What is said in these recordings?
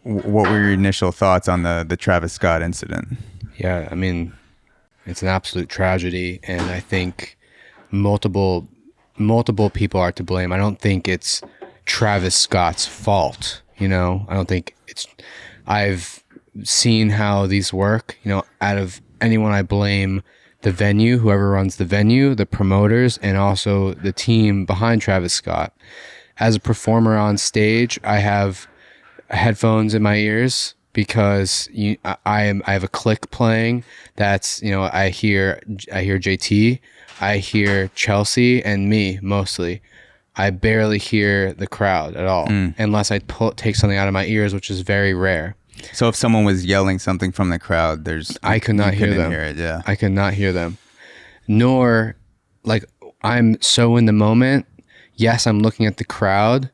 what were your initial thoughts on the Travis Scott incident? Yeah, I mean, it's an absolute tragedy, and I think multiple people are to blame. I don't think it's Travis Scott's fault. I don't think it's. I've seen how these work. Out of anyone, I blame the venue, whoever runs the venue, the promoters, and also the team behind Travis Scott. As a performer on stage, I have headphones in my ears because I have a click playing. That's I hear JT, I hear Chelsea, and me mostly. I barely hear the crowd at all unless I take something out of my ears, which is very rare. So if someone was yelling something from the crowd, I could not hear them. I could not hear them. Nor, I'm so in the moment. Yes, I'm looking at the crowd,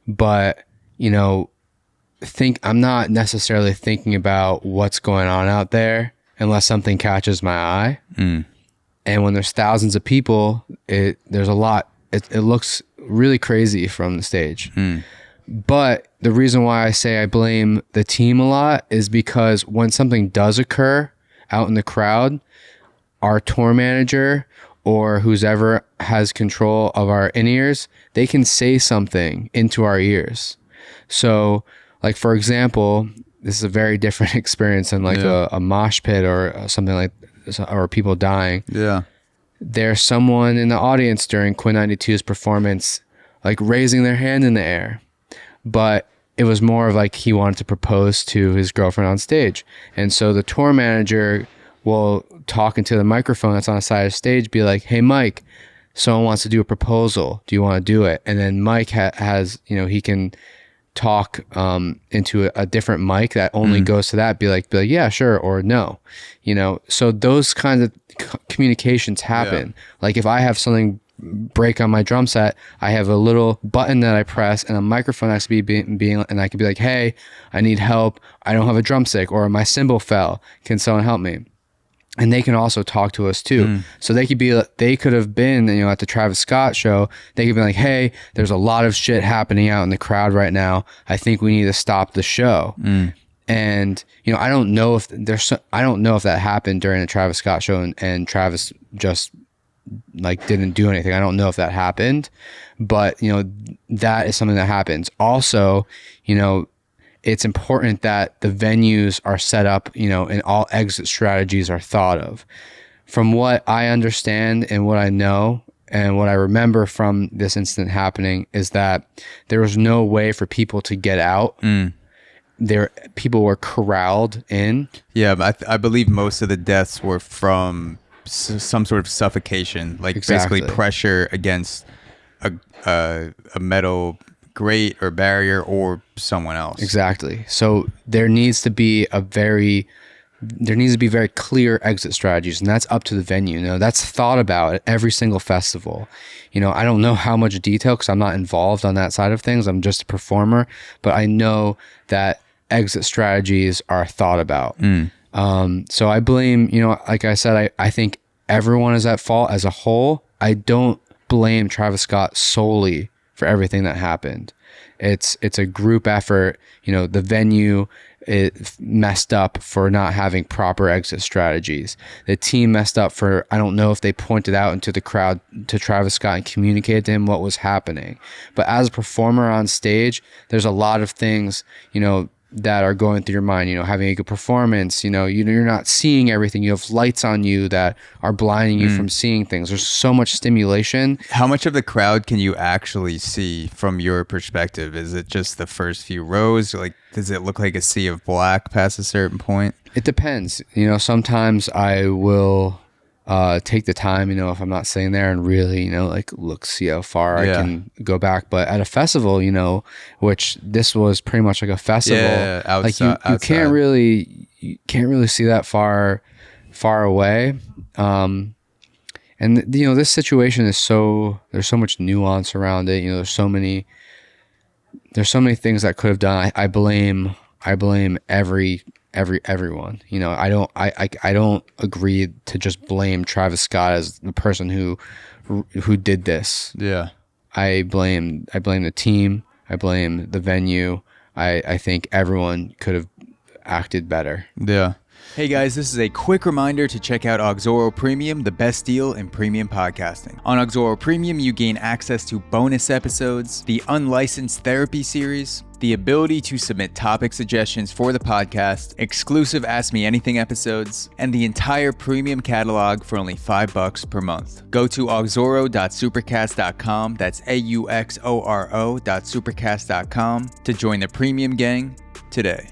but I'm not necessarily thinking about what's going on out there unless something catches my eye. And when there's thousands of people, there's a lot. It looks really crazy from the stage. But the reason why I say I blame the team a lot is because when something does occur out in the crowd, our tour manager or whoever has control of our in-ears, they can say something into our ears. So, for example, this is a very different experience than a mosh pit or something or people dying. Yeah. There's someone in the audience during Quinn 92's performance, raising their hand in the air. But it was more of he wanted to propose to his girlfriend on stage. And so the tour manager will talk into the microphone that's on the side of the stage, be like, "Hey, Mike, someone wants to do a proposal. Do you want to do it?" And then Mike has, he can talk into a different mic that only goes to that, be like, "Yeah, sure," or "No." So those kinds of communications happen. Yeah. If I have something break on my drum set, I have a little button that I press and a microphone has to be being, and I could be like, "Hey, I need help. I don't have a drumstick," or "My cymbal fell. Can someone help me?" And they can also talk to us too. So they could have been, at the Travis Scott show, they could be like, "Hey, there's a lot of shit happening out in the crowd right now. I think we need to stop the show." And, I don't know if that happened during the Travis Scott show and Travis just didn't do anything. I don't know if that happened, but that is something that happens. Also, it's important that the venues are set up, and all exit strategies are thought of. From what I understand and what I know and what I remember from this incident happening is that there was no way for people to get out. People were corralled in. Yeah, but I believe most of the deaths were from some sort of suffocation, basically pressure against a metal grate or barrier or someone else. Exactly. So there needs to be very clear exit strategies, and that's up to the venue. That's thought about at every single festival. I don't know how much detail because I'm not involved on that side of things. I'm just a performer, but I know that exit strategies are thought about. So I blame, like I said, I think everyone is at fault as a whole. I don't blame Travis Scott solely for everything that happened. It's a group effort. The venue messed up for not having proper exit strategies. The team messed up for, I don't know if they pointed out into the crowd to Travis Scott and communicated to him what was happening. But as a performer on stage, there's a lot of things, that are going through your mind, having a good performance, you're not seeing everything. You have lights on you that are blinding you from seeing things. There's so much stimulation. How much of the crowd can you actually see from your perspective? Is it just the first few rows? Does it look like a sea of black past a certain point? It depends. Sometimes I will take the time, if I'm not sitting there and really, look, see how far I can go back. But at a festival, which this was pretty much like a festival, outside, you can't really see that far away. And this situation is there's so much nuance around it. There's so many things that could have done. I blame everyone. I don't agree to just blame Travis Scott as the person who did this. Yeah. I blame the team. I blame the venue. I think everyone could have acted better. Yeah. Hey guys, this is a quick reminder to check out AUXORO Premium, the best deal in premium podcasting. On AUXORO Premium, you gain access to bonus episodes, the unlicensed therapy series, the ability to submit topic suggestions for the podcast, exclusive Ask Me Anything episodes, and the entire premium catalog for only $5 per month. Go to auxoro.supercast.com, that's AUXORO.supercast.com, to join the premium gang today.